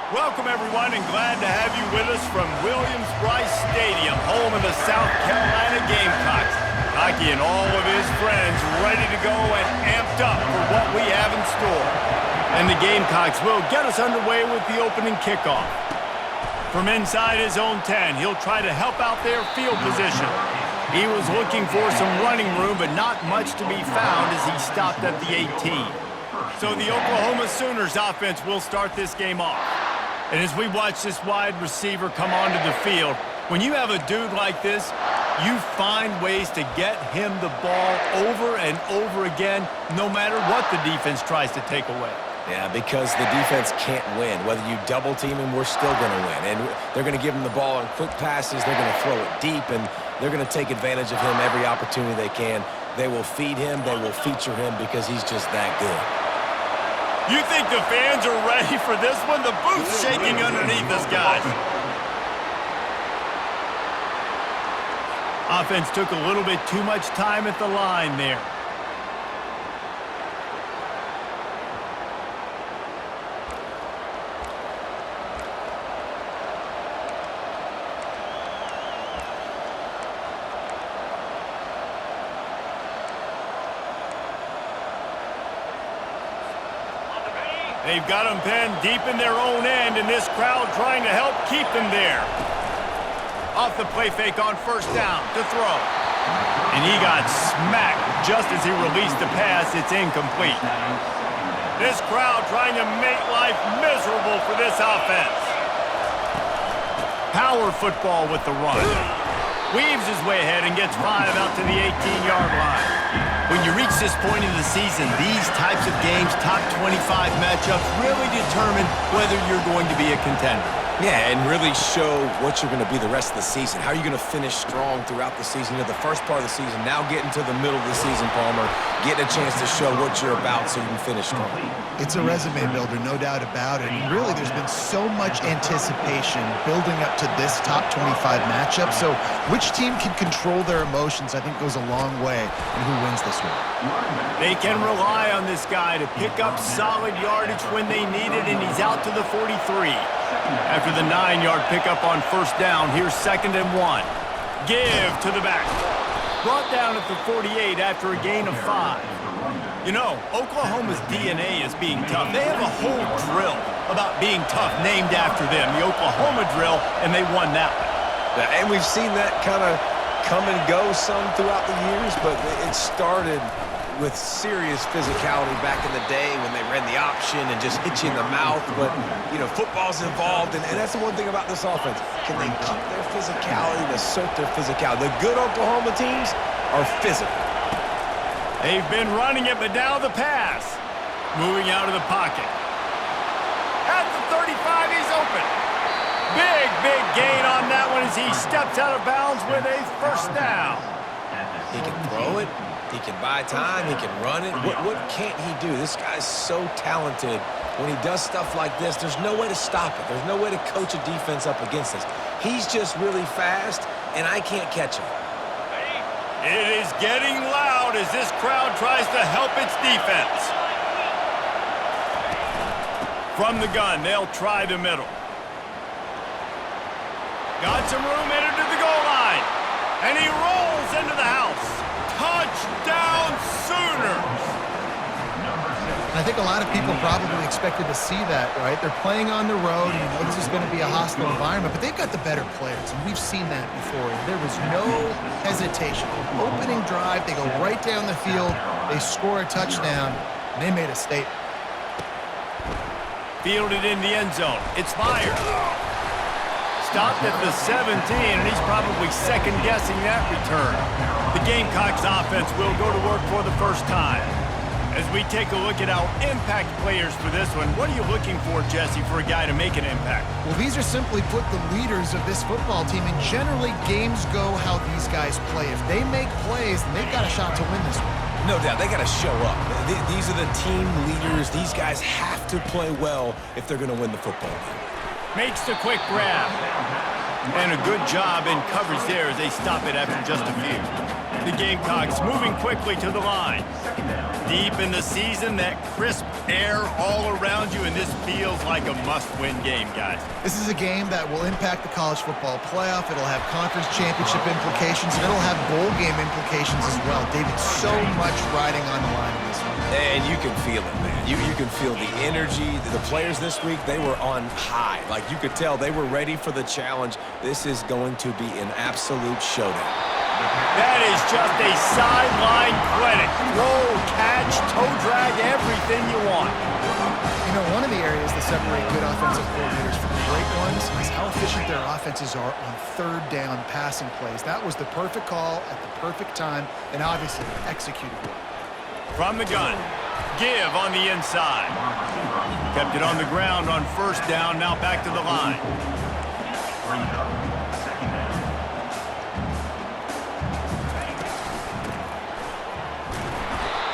Welcome, everyone, and glad to have you with us from Williams-Brice Stadium, home of the South Carolina Gamecocks. Hockey and all of his friends ready to go and amped up for what we have in store. And the Gamecocks will get us underway with the opening kickoff. From inside his own 10, he'll try to help out their field position. He was looking for some running room, but not much to be found as he stopped at the 18. So the Oklahoma Sooners offense will start this game off. And as we watch this wide receiver come onto the field, when you have a dude like this, you find ways to get him the ball over and over again, no matter what the defense tries to take away. Yeah, because the defense can't win. Whether you double team him, we're still going to win. And they're going to give him the ball in quick passes. They're going to throw it deep, and they're going to take advantage of him every opportunity they can. They will feed him. They will feature him because he's just that good. You think the fans are ready for this one? The booth's shaking underneath us, guys. Offense took a little bit too much time at the line there. They've got them pinned deep in their own end, and this crowd trying to help keep them there. Off the play fake on first down to throw. And he got smacked just as he released the pass. It's incomplete. This crowd trying to make life miserable for this offense. Power football with the run. Weaves his way ahead and gets 5 out to the 18-yard line. When you reach this point in the season, these types of games, top 25 matchups, really determine whether you're going to be a contender. Yeah, and really show what you're going to be the rest of the season. How are you going to finish strong throughout the season? You know, the first part of the season, now getting to the middle of the season, Palmer, getting a chance to show what you're about so you can finish strong. It's a resume builder, no doubt about it. And really, there's been so much anticipation building up to this top 25 matchup. So which team can control their emotions, I think, goes a long way in who wins this one. They can rely on this guy to pick up solid yardage when they need it, and he's out to the 43. After the 9-yard pickup on first down, here's 2nd and 1. Give to the back. Brought down at the 48 after a gain of 5. You know, Oklahoma's DNA is being tough. They have a whole drill about being tough named after them, the Oklahoma drill, and they won that one. Yeah, and we've seen that kind of come and go some throughout the years, but it started with serious physicality back in the day when they ran the option and just hit you in the mouth. But, you know, football's involved, and that's the one thing about this offense. Can they keep their physicality and assert their physicality? The good Oklahoma teams are physical. They've been running it, but now the pass. Moving out of the pocket. At the 35, he's open. Big gain on that one as he steps out of bounds with a first down. He can throw it. He can buy time. He can run it. What can't he do? This guy's so talented. When he does stuff like this, there's no way to stop it. There's no way to coach a defense up against this. He's just really fast, and I can't catch him. It is getting loud as this crowd tries to help its defense. From the gun, they'll try the middle. Got some room headed to the goal line. And he rolls into the house. Touchdown, Sooners! I think a lot of people probably expected to see that, right? They're playing on the road, and you know this is going to be a hostile environment, but they've got the better players, and we've seen that before. There was no hesitation. Opening drive, they go right down the field, they score a touchdown, and they made a statement. Fielded in the end zone. It's fired. Stopped at the 17, and he's probably second-guessing that return. The Gamecocks offense will go to work for the first time. As we take a look at our impact players for this one, what are you looking for, Jesse, for a guy to make an impact? Well, these are simply put the leaders of this football team, and generally games go how these guys play. If they make plays, then they've got a shot to win this one. No doubt, they got to show up. These are the team leaders. These guys have to play well if they're going to win the football game. Makes the quick grab. And a good job in coverage there as they stop it after just a few. The Gamecocks moving quickly to the line. deep in the season, that crisp air all around you, and this feels like a must-win game, guys. This is a game that will impact the college football playoff. It'll have conference championship implications, and it'll have bowl game implications as well. David, so much riding on the line in this one. And you can feel it, man. You can feel the energy. The players this week, they were on high. Like, you could tell they were ready for the challenge. This is going to be an absolute showdown. That is just a sideline clinic. Throw, catch, toe drag, everything you want. You know, one of the areas that separate good offensive coordinators from great ones is how efficient their offenses are on third down passing plays. That was the perfect call at the perfect time, and obviously executed well. From the gun, give on the inside. Kept it on the ground on first down, now back to the line.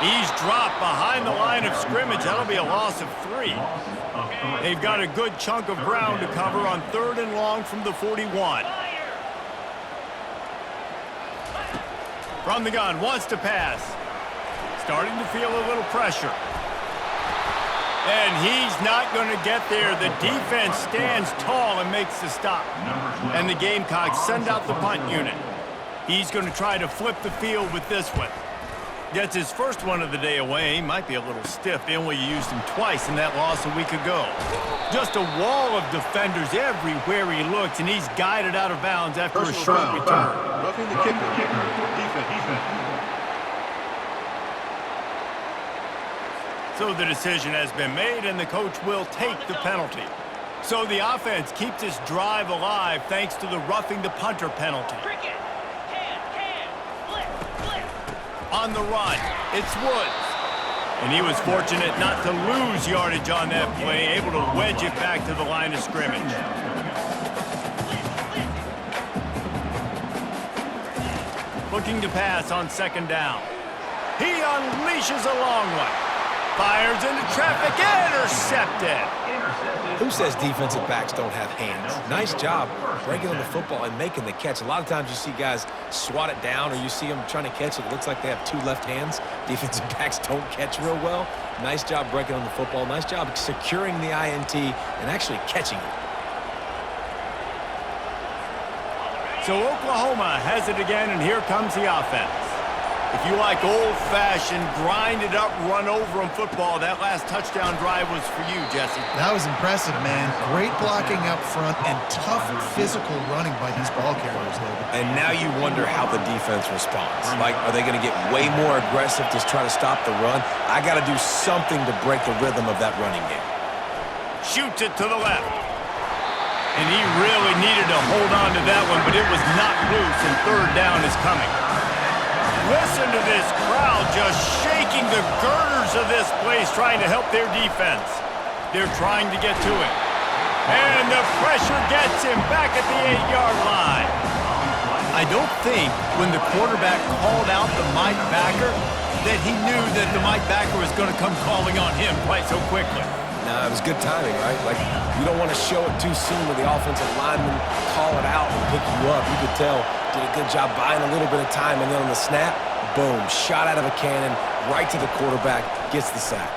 He's dropped behind the line of scrimmage. That'll be a loss of 3. They've got a good chunk of ground to cover on 3rd and long from the 41. From the gun, wants to pass. Starting to feel a little pressure. And he's not going to get there. The defense stands tall and makes the stop. And the Gamecocks send out the punt unit. He's going to try to flip the field with this one. Gets his first one of the day away. He might be a little stiff. They only used him twice in that loss a week ago. Just a wall of defenders everywhere he looks, and he's guided out of bounds after a short return. Roughing the kicker. Defense. So the decision has been made, and the coach will take the penalty. So the offense keeps this drive alive thanks to the roughing the punter penalty. On the run, it's Woods. And he was fortunate not to lose yardage on that play, able to wedge it back to the line of scrimmage. Looking to pass on 2nd down. He unleashes a long one. Fires into traffic, intercepted. Who says defensive backs don't have hands? Nice job breaking on the football and making the catch. A lot of times you see guys swat it down or you see them trying to catch it. It looks like they have 2 left hands. Defensive backs don't catch real well. Nice job breaking on the football. Nice job securing the INT and actually catching it. So Oklahoma has it again, and here comes the offense. If you like old-fashioned, grind-it-up, run-over-'em football, that last touchdown drive was for you, Jesse. That was impressive, man. Great blocking up front and tough physical running by these ball carriers, David. And now you wonder how the defense responds. Like, are they going to get way more aggressive to try to stop the run? I got to do something to break the rhythm of that running game. Shoots it to the left. And he really needed to hold on to that one, but it was knocked loose, and 3rd down is coming. Listen to this crowd just shaking the girders of this place, trying to help their defense. They're trying to get to him. And the pressure gets him back at the 8-yard line. I don't think when the quarterback called out the Mike backer that he knew that the Mike backer was going to come calling on him quite so quickly. No, it was good timing, right? Like, you don't want to show it too soon where the offensive lineman call it out and pick you up. You could tell, did a good job buying a little bit of time, and then on the snap, boom, shot out of a cannon, right to the quarterback, gets the sack.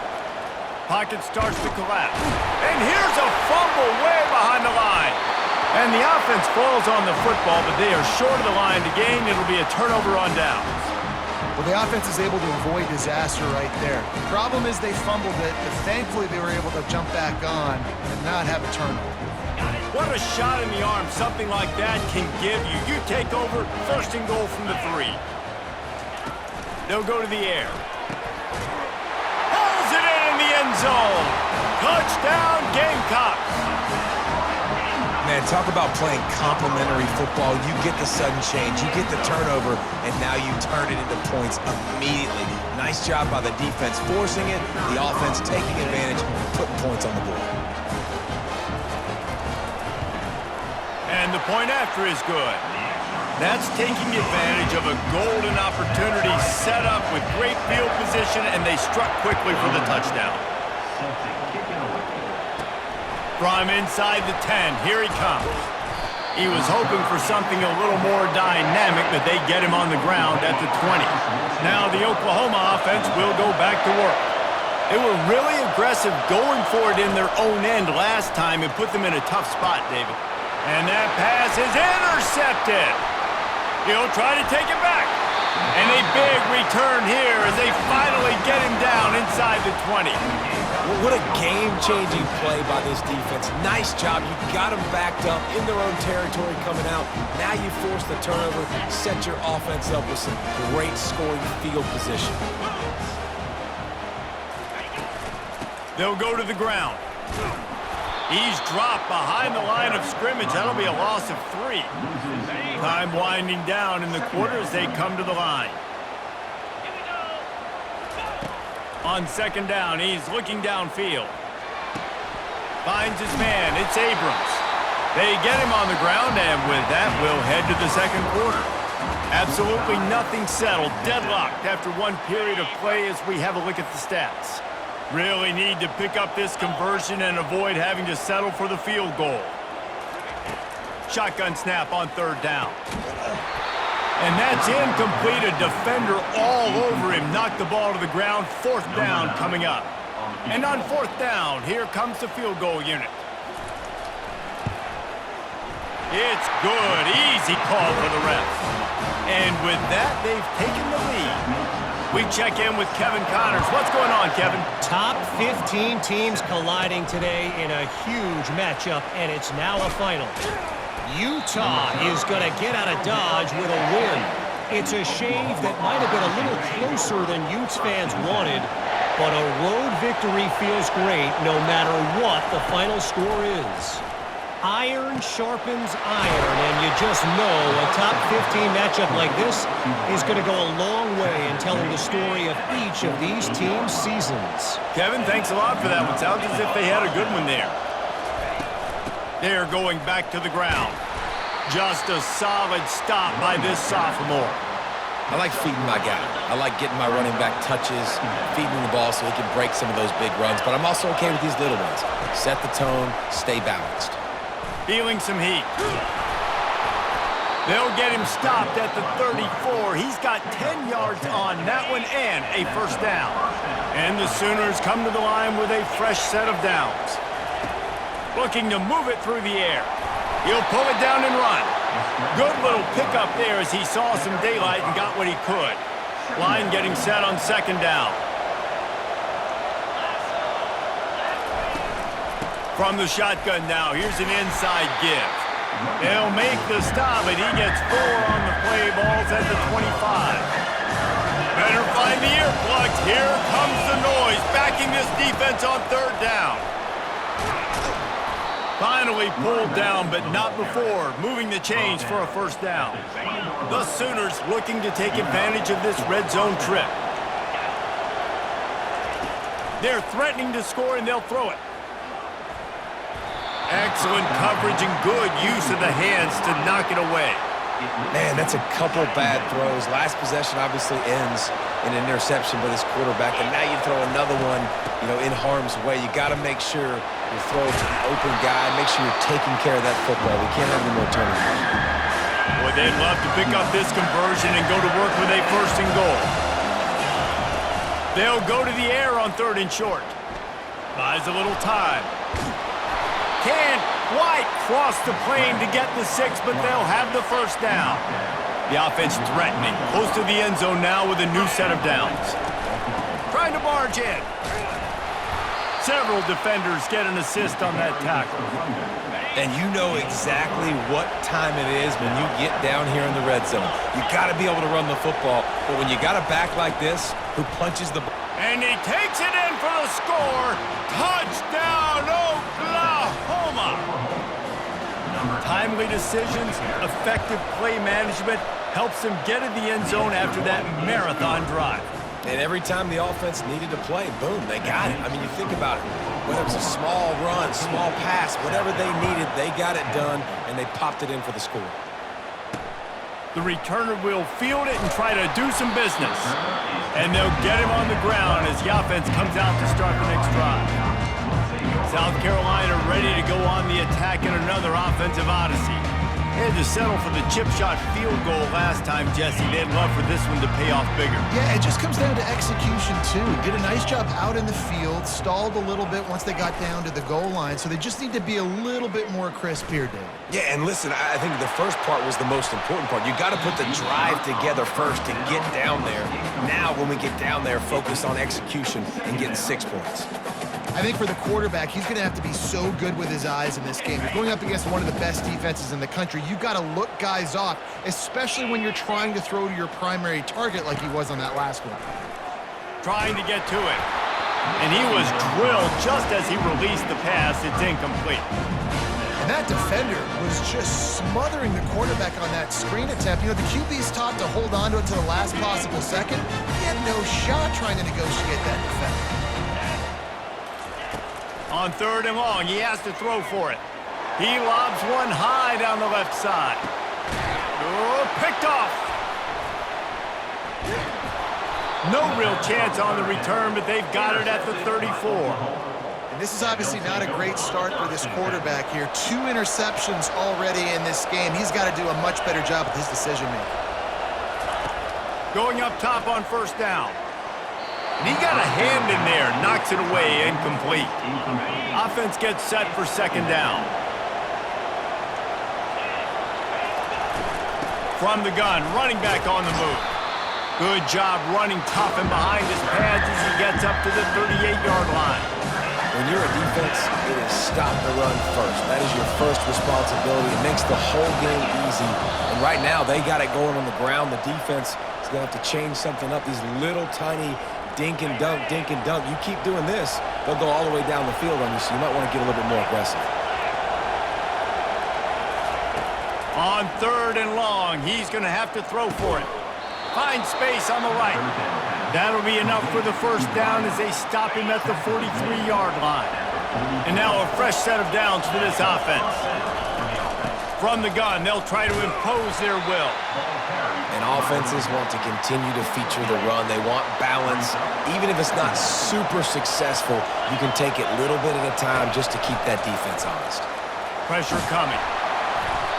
Pocket starts to collapse. And here's a fumble way behind the line. And the offense falls on the football, but they are short of the line to gain. It'll be a turnover on downs. Well, the offense is able to avoid disaster right there. The problem is they fumbled it, but thankfully they were able to jump back on and not have a turnover. What a shot in the arm something like that can give you. You take over, 1st and goal from the 3. They'll go to the air. Hauls it in the end zone. Touchdown, Gamecocks. Man, talk about playing complementary football. You get the sudden change, you get the turnover, and now you turn it into points immediately. Nice job by the defense forcing it, the offense taking advantage, putting points on the board. And the point after is good. That's taking advantage of a golden opportunity set up with great field position, and they struck quickly for the touchdown. From inside the 10, here he comes. He was hoping for something a little more dynamic, but they get him on the ground at the 20. Now the Oklahoma offense will go back to work. They were really aggressive going for it in their own end last time and put them in a tough spot, David. And that pass is intercepted. He'll try to take it back. And a big return here as they finally get him down inside the 20. Well, what a game-changing play by this defense. Nice job. You got them backed up in their own territory coming out. Now you force the turnover, set your offense up with some great scoring field position. They'll go to the ground. He's dropped behind the line of scrimmage. That'll be a loss of 3. Time winding down in the quarter as they come to the line. On second down, he's looking downfield. Finds his man. It's Abrams. They get him on the ground, and with that, we'll head to the second quarter. Absolutely nothing settled. Deadlocked after one period of play as we have a look at the stats. Really need to pick up this conversion and avoid having to settle for the field goal. Shotgun snap on third down. And that's incomplete. A defender all over him. Knocked the ball to the ground. Fourth down coming up. And on fourth down, here comes the field goal unit. It's good. Easy call for the refs. And with that, they've taken the lead. We check in with Kevin Connors. What's going on, Kevin? Top 15 teams colliding today in a huge matchup, and it's now a final. Utah is going to get out of Dodge with a win. It's a shave that might have been a little closer than Utes fans wanted, but a road victory feels great no matter what the final score is. Iron sharpens iron, and you just know a top 15 matchup like this is going to go a long way in telling the story of each of these teams' seasons. Kevin, thanks a lot for that one. Sounds as if they had a good one there. They're going back to the ground. Just a solid stop by this sophomore. I like feeding my guy. I like getting my running back touches, feeding him the ball so he can break some of those big runs, but I'm also okay with these little ones. Set the tone, stay balanced. Feeling some heat. They'll get him stopped at the 34. He's got 10 yards on that one and a first down. And the Sooners come to the line with a fresh set of downs. Looking to move it through the air. He'll pull it down and run. Good little pickup there as he saw some daylight and got what he could. Line getting set on second down. From the shotgun now, here's an inside give. They'll make the stop, and he gets 4 on the play. Balls at the 25. Better find the earplugs. Here comes the noise, backing this defense on third down. Finally pulled down, but not before moving the chains for a first down. The Sooners looking to take advantage of this red zone trip. They're threatening to score, and they'll throw it. Excellent coverage and good use of the hands to knock it away. Man, that's a couple bad throws. Last possession obviously ends in an interception by this quarterback, and now you throw another one, in harm's way. You got to make sure you throw it to the open guy. Make sure you're taking care of that football. We can't have any more turnovers. Boy, they'd love to pick up this conversion and go to work with a first and goal. They'll go to the air on third and short. Buys a little time. Can't quite cross the plane to get the 6, but they'll have the first down. The offense threatening. Close to the end zone now with a new set of downs. Trying to barge in. Several defenders get an assist on that tackle. And you know exactly what time it is when you get down here in the red zone. You got to be able to run the football, but when you got a back like this who punches the ball. And he takes it in for the score. Touchdown, Oklahoma! Timely decisions, effective play management helps them get in the end zone after that marathon drive. And every time the offense needed to play, boom, they got it. I mean, you think about it. Whether it was a small run, small pass, whatever they needed, they got it done, and they popped it in for the score. The returner will field it and try to do some business. And they'll get him on the ground as the offense comes out to start the next drive. South Carolina ready to go on the attack in another offensive odyssey. They had to settle for the chip shot field goal last time, Jesse. They'd love for this one to pay off bigger. Yeah, it just comes down to execution, too. Did a nice job out in the field, stalled a little bit once they got down to the goal line, so they just need to be a little bit more crisp here, David. Yeah, and listen, I think the first part was the most important part. You got to put the drive together first to get down there. Now, when we get down there, focus on execution and getting 6 points. I think for the quarterback, he's going to have to be so good with his eyes in this game. You're going up against one of the best defenses in the country. You've got to look guys off, especially when you're trying to throw to your primary target like he was on that last one. Trying to get to it. And he was drilled just as he released the pass. It's incomplete. And that defender was just smothering the quarterback on that screen attempt. You know, the QB's taught to hold on to it to the last possible second. He had no shot trying to negotiate that defender. On 3rd and long, he has to throw for it. He lobs one high down the left side. Oh, picked off. No real chance on the return, but they've got it at the 34. And this is obviously not a great start for this quarterback here. 2 interceptions already in this game. He's got to do a much better job with his decision-making. Going up top on 1st down. And he got a hand in there, knocks it away, incomplete. Offense gets set for 2nd down. From the gun, running back on the move. Good job running tough and behind his pads as he gets up to the 38-yard line. When you're a defense, it is stop the run first. That is your first responsibility. It makes the whole game easy. And right now, they got it going on the ground. The defense is going to have to change something up. These little tiny dink and dunk, dink and dunk. You keep doing this, they'll go all the way down the field on you, so you might want to get a little bit more aggressive. On 3rd and long, he's going to have to throw for it. Find space on the right. That'll be enough for the 1st down as they stop him at the 43-yard line. And now a fresh set of downs for this offense. From the gun, they'll try to impose their will. And offenses want to continue to feature the run. They want balance. Even if it's not super successful, you can take it little bit at a time just to keep that defense honest. Pressure coming.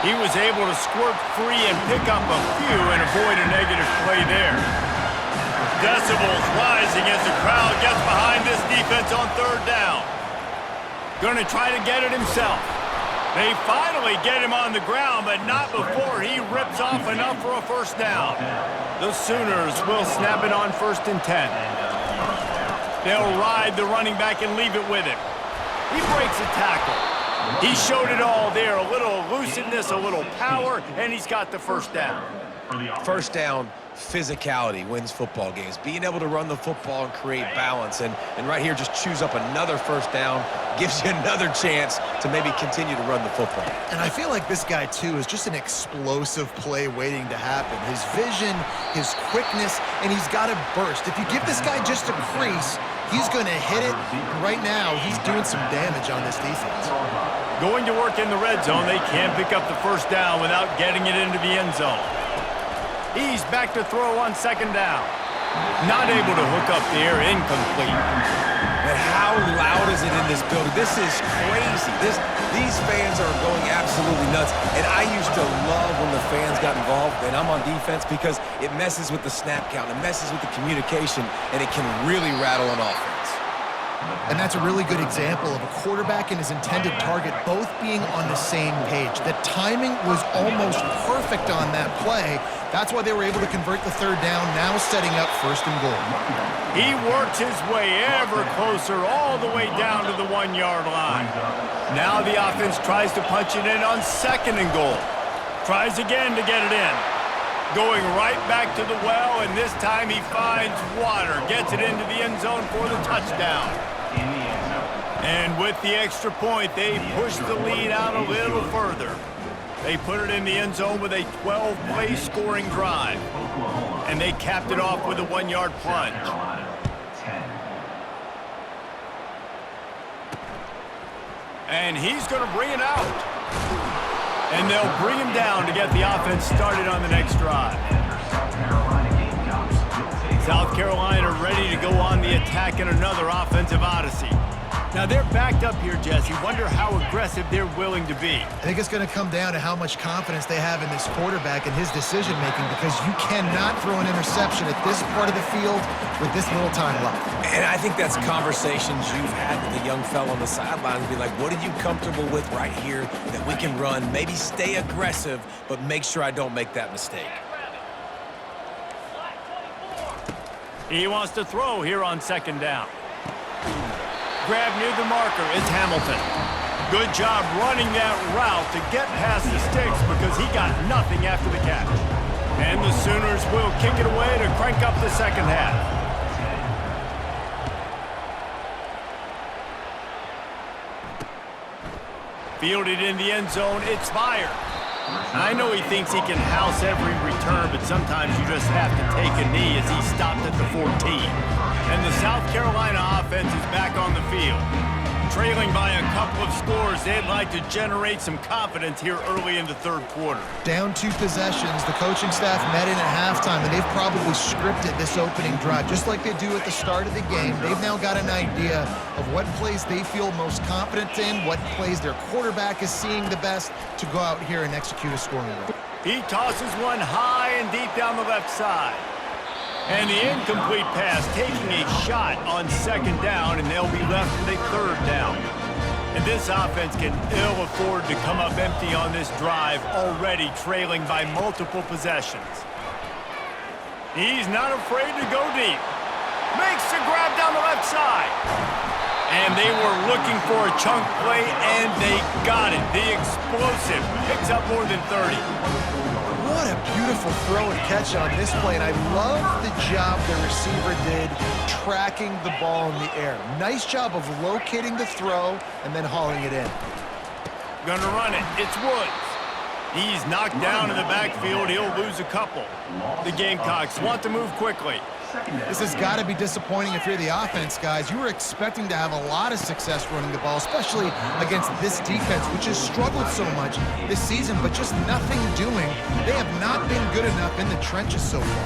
He was able to squirt free and pick up a few and avoid a negative play there. Decibels rising as the crowd gets behind this defense on 3rd down. Going to try to get it himself. They finally get him on the ground, but not before he rips off enough for a 1st down. The Sooners will snap it on 1st and 10. They'll ride the running back and leave it with him. He breaks a tackle. He showed it all there, a little elusiveness, a little power, and he's got the 1st down. 1st down, physicality wins football games. Being able to run the football and create balance. And right here, just choose up another 1st down, gives you another chance to maybe continue to run the football. And I feel like this guy, too, is just an explosive play waiting to happen. His vision, his quickness, and he's got to burst. If you give this guy just a crease, he's going to hit it. And right now, he's doing some damage on this defense. Going to work in the red zone, they can't pick up the 1st down without getting it into the end zone. He's back to throw on 2nd down. Not able to hook up there, incomplete. But how loud is it in this building? This is crazy. These fans are going absolutely nuts. And I used to love when the fans got involved, and I'm on defense, because it messes with the snap count, it messes with the communication, and it can really rattle an offense. And that's a really good example of a quarterback and his intended target both being on the same page. The timing was almost perfect on that play. That's why they were able to convert the 3rd down, now setting up 1st and goal. He worked his way ever closer all the way down to the 1-yard line. Now the offense tries to punch it in on 2nd and goal. Tries again to get it in. Going right back to the well, and this time he finds water. Gets it into the end zone for the touchdown. And with the extra point, they push the lead out a little further. They put it in the end zone with a 12-play scoring drive. And they capped it off with a 1-yard plunge. And he's going to bring it out. And they'll bring him down to get the offense started on the next drive. South Carolina ready to go on the attack in another offensive odyssey. Now they're backed up here, Jesse. Wonder how aggressive they're willing to be. I think it's going to come down to how much confidence they have in this quarterback and his decision-making, because you cannot throw an interception at this part of the field with this little time left. And I think that's conversations you've had with the young fella on the sidelines. Be like, what are you comfortable with right here that we can run? Maybe stay aggressive, but make sure I don't make that mistake. He wants to throw here on second down. Grab near the marker is Hamilton. Good job running that route to get past the sticks because he got nothing after the catch. And the Sooners will kick it away to crank up the second half. Fielded in the end zone, it's Meyer. I know he thinks he can house every return, but sometimes you just have to take a knee as he stopped at the 14. And the South Carolina offense is back on the field. Trailing by a couple of scores, they'd like to generate some confidence here early in the third quarter. Down 2 possessions, the coaching staff met in at halftime, and they've probably scripted this opening drive, just like they do at the start of the game. They've now got an idea of what plays they feel most confident in, what plays their quarterback is seeing the best to go out here and execute a scoring run. He tosses one high and deep down the left side. And the incomplete pass taking a shot on second down, and they'll be left with a third down. And this offense can ill afford to come up empty on this drive, already trailing by multiple possessions. He's not afraid to go deep. Makes the grab down the left side. And they were looking for a chunk play, and they got it. The explosive picks up more than 30. What a beautiful throw and catch on this play, and I love the job the receiver did tracking the ball in the air. Nice job of locating the throw and then hauling it in. Gonna run it. It's Woods. He's knocked down in the backfield. He'll lose a couple. The Gamecocks want to move quickly. This has got to be disappointing if you're the offense, guys. You were expecting to have a lot of success running the ball, especially against this defense, which has struggled so much this season, but just nothing doing. They have not been good enough in the trenches so far.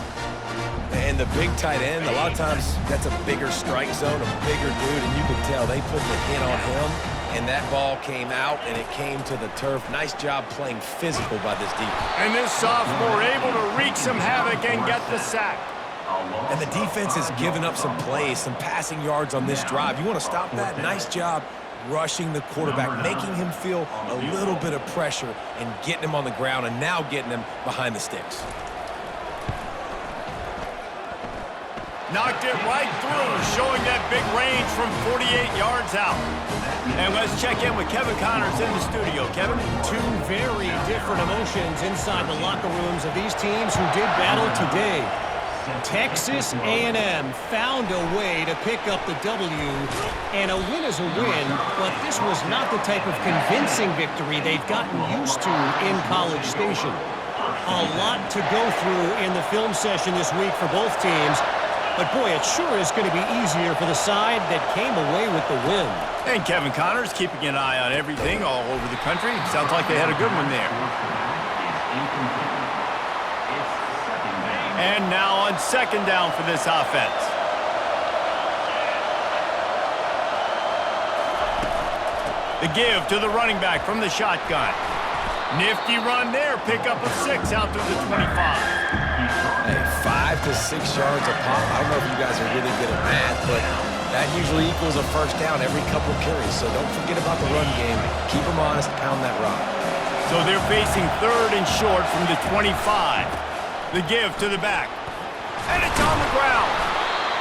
And the big tight end, a lot of times that's a bigger strike zone, a bigger dude, and you can tell they put the hit on him, and that ball came out, and it came to the turf. Nice job playing physical by this defense. And this sophomore able to wreak some havoc and get the sack. And the defense has given up some plays, some passing yards on this drive. You want to stop that? Nice job rushing the quarterback, making him feel a little bit of pressure and getting him on the ground, and now getting him behind the sticks. Knocked it right through, showing that big range from 48 yards out. And let's check in with Kevin Connors in the studio. Kevin? 2 very different emotions inside the locker rooms of these teams who did battle today. Texas A&M found a way to pick up the W, and a win is a win, but this was not the type of convincing victory they've gotten used to in College Station. A lot to go through in the film session this week for both teams, but boy, it sure is going to be easier for the side that came away with the win. And Kevin Connors keeping an eye on everything all over the country. Sounds like they had a good one there. And now on second down for this offense. The give to the running back from the shotgun. Nifty run there. Pick up a 6 out to the 25. Hey, 5 to 6 yards a pop. I don't know if you guys are really good at math, but that usually equals a first down every couple carries. So don't forget about the run game. Keep them honest, pound that rock. So they're facing third and short from the 25. The give to the back. And it's on the ground.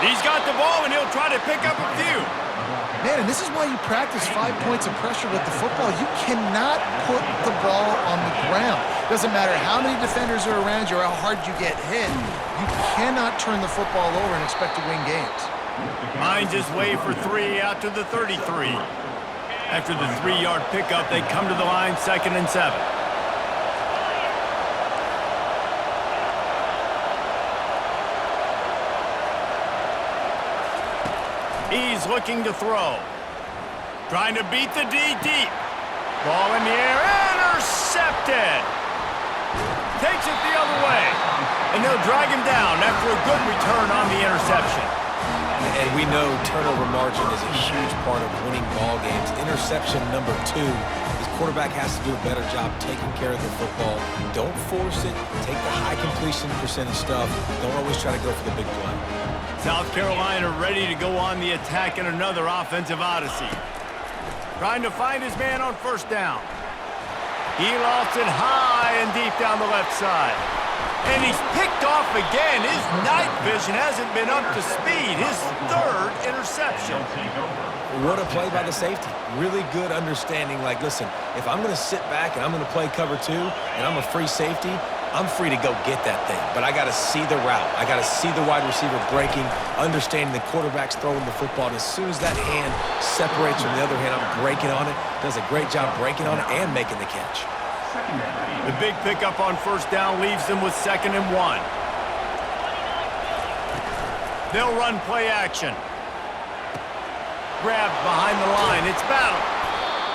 He's got the ball, and he'll try to pick up a few. Man, and this is why you practice 5 points of pressure with the football. You cannot put the ball on the ground. Doesn't matter how many defenders are around you or how hard you get hit. You cannot turn the football over and expect to win games. Finds his way for 3 out to the 33. After the 3-yard pickup, they come to the line, 2nd and 7. He's looking to throw. Trying to beat the D deep. Ball in the air, intercepted. Takes it the other way. And they'll drag him down after a good return on the interception. And we know turnover margin is a huge part of winning ball games. Interception number 2. His quarterback has to do a better job taking care of the football. Don't force it. Take the high completion percentage stuff. Don't always try to go for the big play. South Carolina ready to go on the attack in another offensive odyssey. Trying to find his man on first down. He lofts it high and deep down the left side. And he's picked off again. His night vision hasn't been up to speed. His 3rd interception. What a play by the safety. Really good understanding. Like, listen, if I'm going to sit back and I'm going to play cover 2 and I'm a free safety, I'm free to go get that thing. But I got to see the route. I got to see the wide receiver breaking, understanding the quarterback's throwing the football. And as soon as that hand separates from the other hand, I'm breaking on it. Does a great job breaking on it and making the catch. The big pickup on first down leaves them with 2nd and 1. They'll run play action. Grabbed behind the line. It's battle.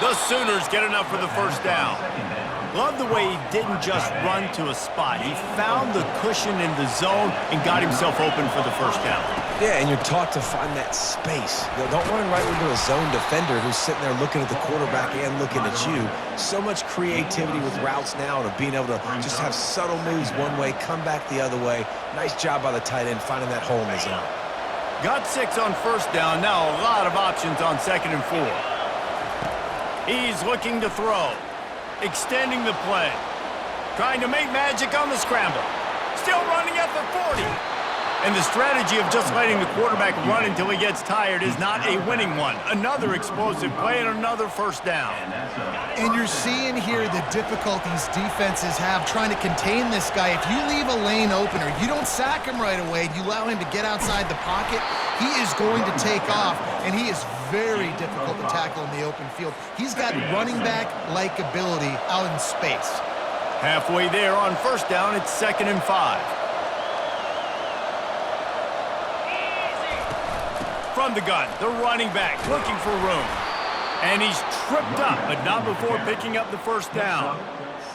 The Sooners get enough for the first down. Love the way he didn't just run to a spot. He found the cushion in the zone and got himself open for the first down. Yeah, and you're taught to find that space. Don't run right into a zone defender who's sitting there looking at the quarterback and looking at you. So much creativity with routes now and being able to just have subtle moves one way, come back the other way. Nice job by the tight end finding that hole in the zone. Got 6 on first down. Now a lot of options on 2nd and 4. He's looking to throw. Extending the play. Trying to make magic on the scramble. Still running at the 40. And the strategy of just letting the quarterback run until he gets tired is not a winning one. Another explosive play and another first down. And you're seeing here the difficulties defenses have trying to contain this guy. If you leave a lane open or you don't sack him right away, you allow him to get outside the pocket, he is going to take off, and he is very difficult to tackle in the open field. He's got running back-like ability out in space. Halfway there on first down, it's 2nd and 5. From the gun, the running back looking for room. And he's tripped up, but not before picking up the first down.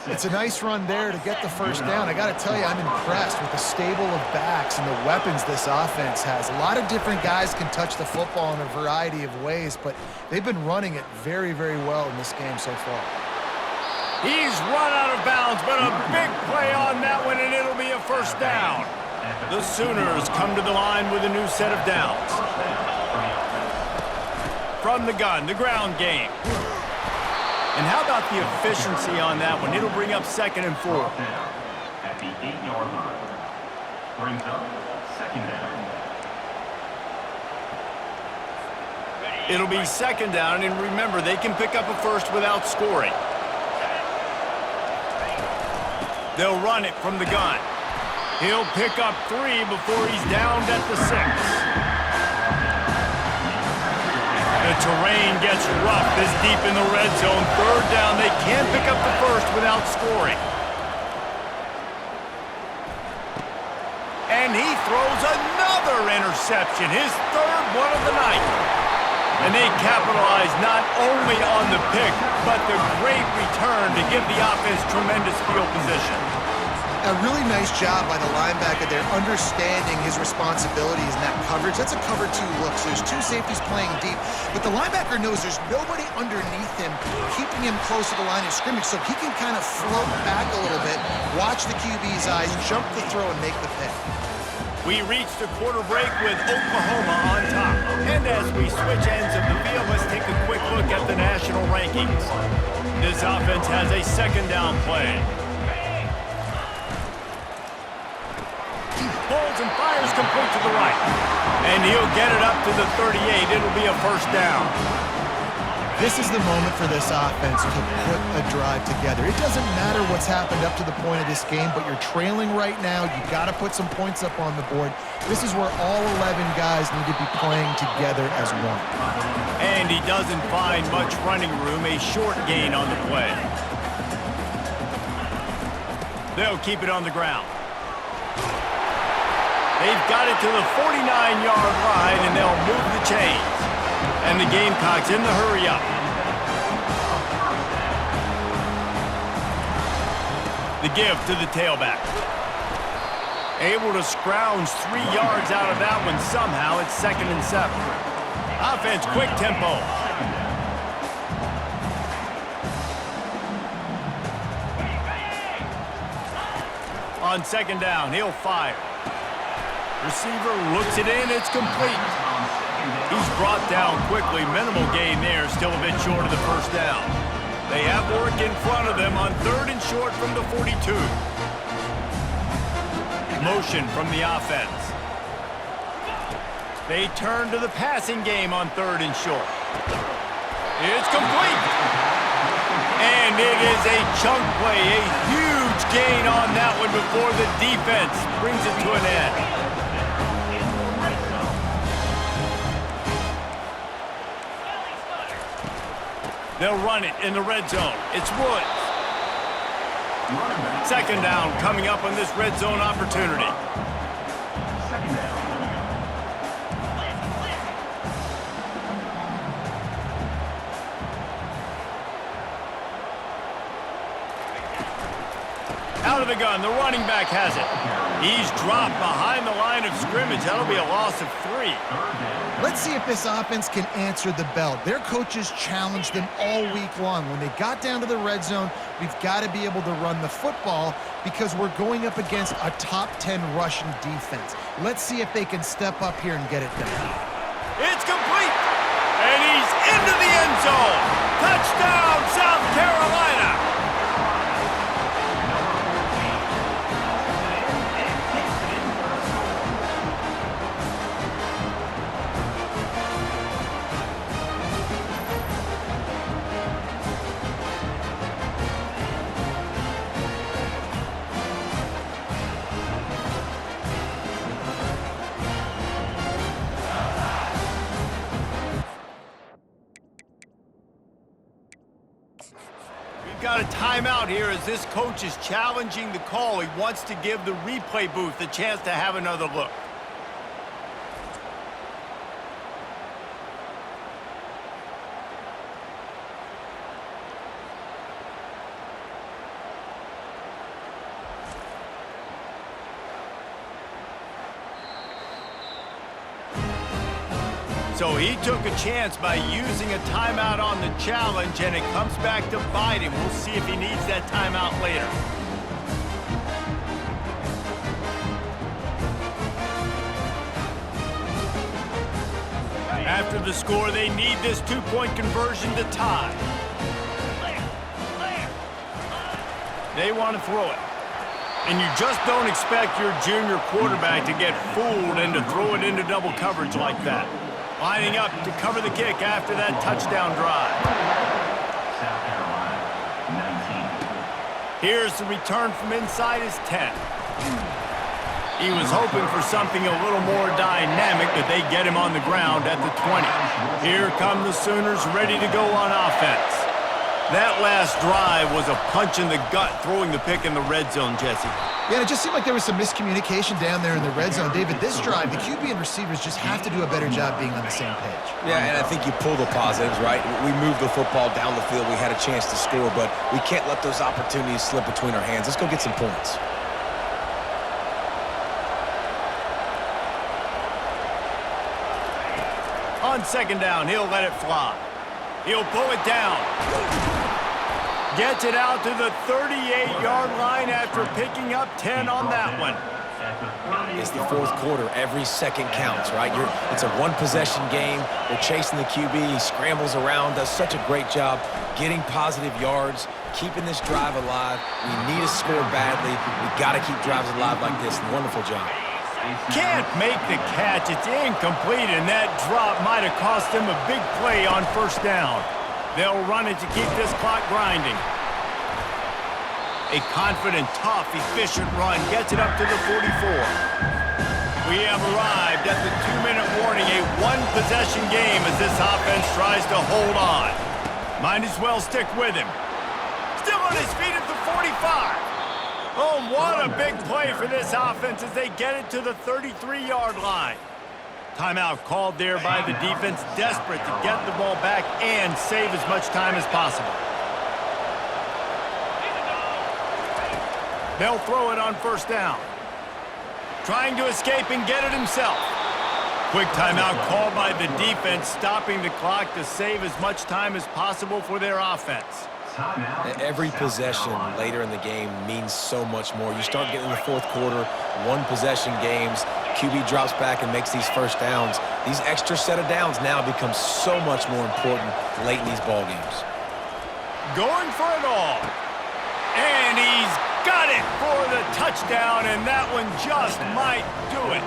It's a nice run there to get the first down. I got to tell you, I'm impressed with the stable of backs and the weapons this offense has. A lot of different guys can touch the football in a variety of ways, but they've been running it very, very well in this game so far. He's run out of bounds, but a big play on that one, and it'll be a first down. The Sooners come to the line with a new set of downs. From the gun, the ground game. And how about the efficiency on that one? It'll bring up 2nd and 4. At the 8-yard line. Brings up 2nd down. It'll be 2nd down, and remember, they can pick up a first without scoring. They'll run it from the gun. He'll pick up 3 before he's downed at the 6. The terrain gets rough this deep in the red zone. 3rd down, they can't pick up the first without scoring. And he throws another interception, his 3rd one of the night. And they capitalize not only on the pick, but the great return to give the offense tremendous field position. A really nice job by the linebacker there, understanding his responsibilities in that coverage. That's a cover 2 look, so there's 2 safeties playing deep. But the linebacker knows there's nobody underneath him, keeping him close to the line of scrimmage, so he can kind of float back a little bit, watch the QB's eyes, jump the throw, and make the pick. We reached a quarter break with Oklahoma on top. And as we switch ends of the field, let's take a quick look at the national rankings. This offense has a 2nd down play. Pulls and fires complete to the right. And he'll get it up to the 38. It'll be a first down. This is the moment for this offense to put a drive together. It doesn't matter what's happened up to the point of this game, but you're trailing right now. You got to put some points up on the board. This is where all 11 guys need to be playing together as one. And he doesn't find much running room, a short gain on the play. They'll keep it on the ground. They've got it to the 49-yard line, and they'll move the chains. And the Gamecocks in the hurry-up. The give to the tailback. Able to scrounge 3 yards out of that one somehow. It's 2nd and 7. Offense, quick tempo. On 2nd down, he'll fire. Receiver looks it in, it's complete. He's brought down quickly. Minimal gain there, still a bit short of the 1st down. They have work in front of them on 3rd and short from the 42. Motion from the offense. They turn to the passing game on 3rd and short. It's complete. And it is a chunk play, a huge gain on that one before the defense brings it to an end. They'll run it in the red zone. It's Woods. 2nd down coming up on this red zone opportunity. Out of the gun, the running back has it. He's dropped behind the line of scrimmage. That'll be a loss of 3. Let's see if this offense can answer the bell. Their coaches challenged them all week long. When they got down to the red zone, we've got to be able to run the football because we're going up against a top 10 rushing defense. Let's see if they can step up here and get it done. It's complete. And he's into the end zone. Touchdown, South Carolina. Got a timeout here as this coach is challenging the call. He wants to give the replay booth a chance to have another look. So he took a chance by using a timeout on the challenge, and it comes back to bite him. We'll see if he needs that timeout later. After the score, they need this 2-point conversion to tie. They want to throw it. And you just don't expect your junior quarterback to get fooled and to throw it into double coverage like that. Lining up to cover the kick after that touchdown drive. South Carolina, 19. Here's the return from inside his 10. He was hoping for something a little more dynamic, but they get him on the ground at the 20. Here come the Sooners ready to go on offense. That last drive was a punch in the gut, throwing the pick in the red zone, Jesse. Yeah, it just seemed like there was some miscommunication down there in the red zone. David, this drive, the QB and receivers just have to do a better job being on the same page. Yeah, and I think you pull the positives, right? We moved the football down the field. We had a chance to score, but we can't let those opportunities slip between our hands. Let's go get some points. On 2nd down, he'll let it fly. He'll pull it down. Gets it out to the 38-yard line after picking up 10 on that one. It's the 4th quarter. Every second counts, right? It's a one-possession game. They're chasing the QB. He scrambles around, does such a great job getting positive yards, keeping this drive alive. We need to score badly. We got to keep drives alive like this. Wonderful job. Can't make the catch. It's incomplete, and that drop might have cost them a big play on 1st down. They'll run it to keep this clock grinding. A confident, tough, efficient run gets it up to the 44. We have arrived at the 2-minute warning, a one-possession game as this offense tries to hold on. Might as well stick with him. Still on his feet at the 45. Oh, what a big play for this offense as they get it to the 33-yard line. Timeout called there by the defense, desperate to get the ball back and save as much time as possible. They'll throw it on 1st down. trying to escape and get it himself. Quick timeout called by the defense, stopping the clock to save as much time as possible for their offense. Every possession later in the game means so much more. You start getting in the fourth quarter, one-possession games, QB drops back and makes these first downs. These extra set of downs now become so much more important late in these ball games. Going for it all. And he's got it for the touchdown, and that one just might do it.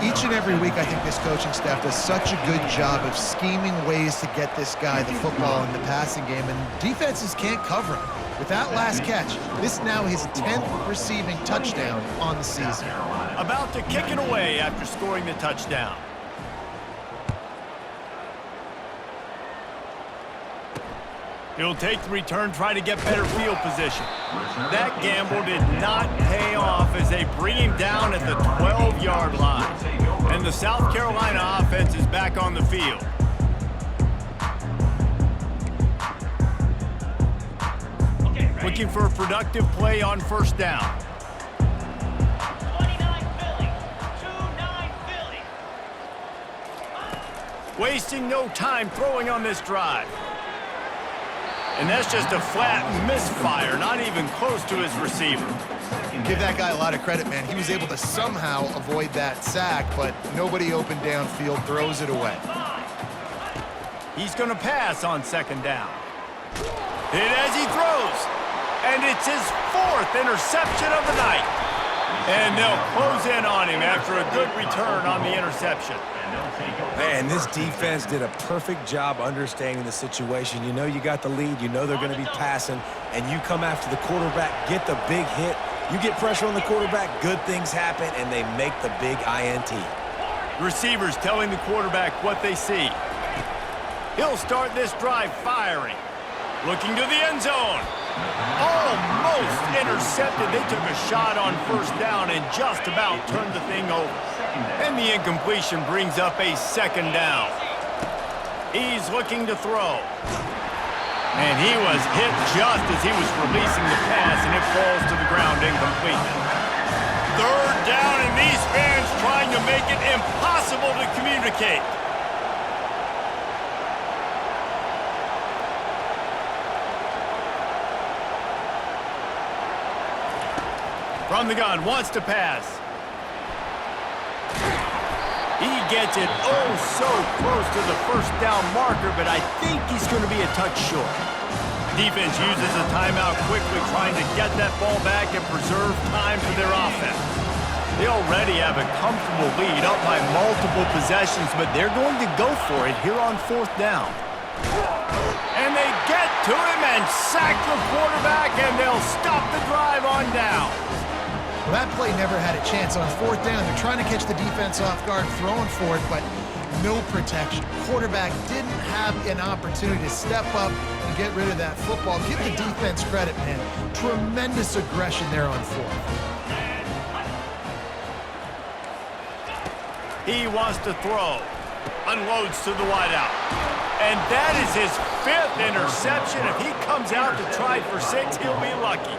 Each and every week, I think this coaching staff does such a good job of scheming ways to get this guy the football in the passing game, and defenses can't cover him. With that last catch, this is now his 10th receiving touchdown on the season. About to kick it away after scoring the touchdown. He'll take the return, try to get better field position. That gamble did not pay off as they bring him down at the 12-yard line. And the South Carolina offense is back on the field. Looking for a productive play on first down. 29 Philly. 2-9 Philly. Wasting no time throwing on this drive. And that's just a flat misfire, not even close to his receiver. Give that guy a lot of credit, man. He was able to somehow avoid that sack, but nobody open downfield, throws it away. He's going to pass on second down. Hit as he throws. And it's his 4th interception of the night. And they'll close in on him after a good return on the interception. Man, this defense did a perfect job understanding the situation. You know you got the lead, you know they're going to be passing, and you come after the quarterback, get the big hit. You get pressure on the quarterback, good things happen, and they make the big INT. Receivers telling the quarterback what they see. He'll start this drive firing. Looking to the end zone. Almost intercepted. They took a shot on first down and just about turned the thing over. And the incompletion brings up a second down. He's looking to throw. And he was hit just as he was releasing the pass, and it falls to the ground incomplete. Third down, and these fans trying to make it impossible to communicate. From the gun, wants to pass. He gets it oh so close to the first down marker, but I think he's going to be a touch short. Defense uses a timeout quickly, trying to get that ball back and preserve time for their offense. They already have a comfortable lead, up by multiple possessions, but they're going to go for it here on fourth down. And they get to him and sack the quarterback, and they'll stop the drive on down. Well, that play never had a chance. On fourth down, they're trying to catch the defense off guard, throwing for it, but no protection. Quarterback didn't have an opportunity to step up and get rid of that football. Give the defense credit, man. Tremendous aggression there on fourth. He wants to throw. Unloads to the wideout. And that is his 5th interception. If he comes out to try for 6, he'll be lucky.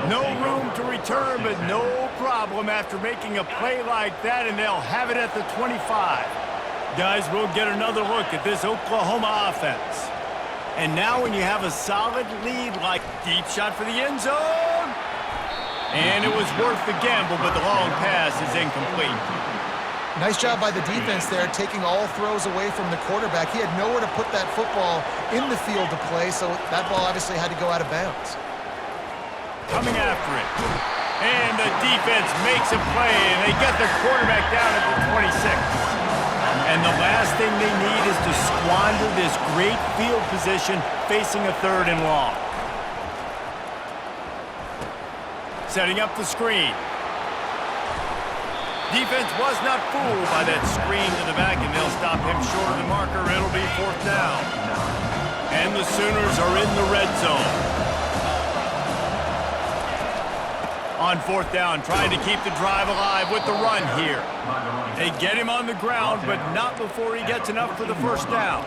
No room to return, but no problem after making a play like that, and they'll have it at the 25. Guys, we'll get another look at this Oklahoma offense. And now when you have a solid lead, like deep shot for the end zone. And it was worth the gamble, but the long pass is incomplete. Nice job by the defense there, taking all throws away from the quarterback. He had nowhere to put that football in the field to play, so that ball obviously had to go out of bounds. Coming after it. And the defense makes a play, and they get the quarterback down at the 26. And the last thing they need is to squander this great field position facing a 3rd and long. Setting up the screen. Defense was not fooled by that screen to the back, and they'll stop him short of the marker. It'll be fourth down. And the Sooners are in the red zone. On fourth down, trying to keep the drive alive with the run here. They get him on the ground, but not before he gets enough for the first down.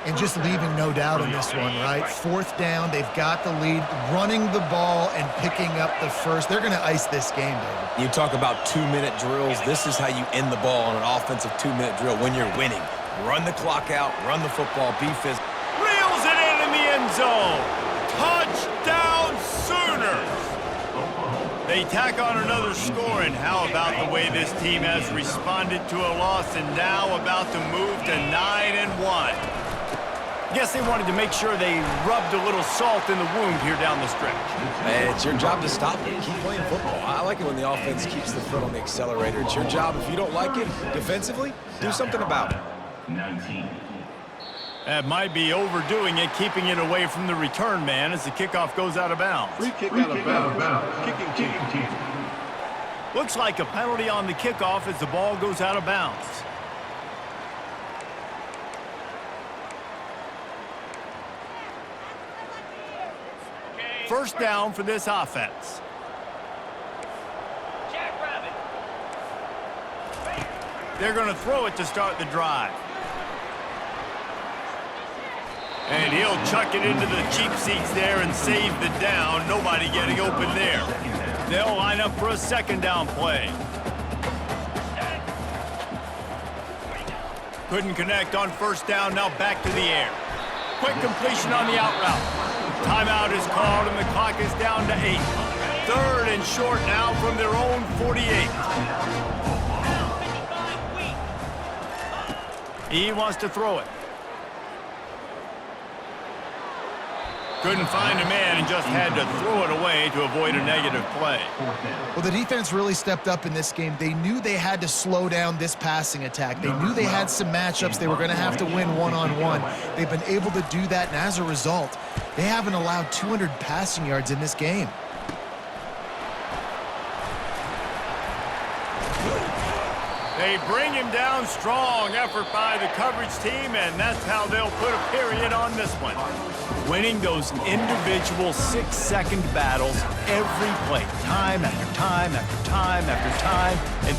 and just leaving no doubt in this one, right? Fourth down, they've got the lead, running the ball and picking up the first. They're going to ice this game, David. You talk about 2-minute drills. This is how you end the ball on an offensive 2-minute drill when you're winning. Run the clock out, run the football, be physical. Reels it in the end zone. Touchdown Sooners. They tack on another score, and how about the way this team has responded to a loss and now about to move to 9-1. Guess they wanted to make sure they rubbed a little salt in the wound here down the stretch. Man, it's your job to stop it. Keep playing football. I like it when the offense keeps the foot on the accelerator. It's your job. If you don't like it defensively, do something about it. 19. That might be overdoing it, keeping it away from the return man as the kickoff goes out of bounds. Free kick out of bounds. Kicking team. Looks like a penalty on the kickoff as the ball goes out of bounds. First down for this offense. They're going to throw it to start the drive. And he'll chuck it into the cheap seats there and save the down. Nobody getting open there. They'll line up for a second down play. Couldn't connect on first down, now back to the air. Quick completion on the out route. Timeout is called and the clock is down to 8. Third and short now from their own 48. He wants to throw it. Couldn't find a man and just had to throw it away to avoid a negative play. Well, the defense really stepped up in this game. They knew they had to slow down this passing attack. They knew they had some matchups they were going to have to win one-on-one. They've been able to do that, and as a result, they haven't allowed 200 passing yards in this game. They bring him down strong. Effort by the coverage team, and that's how they'll put a period on this one. Winning those individual 6-second battles every play, time after time after time after time, and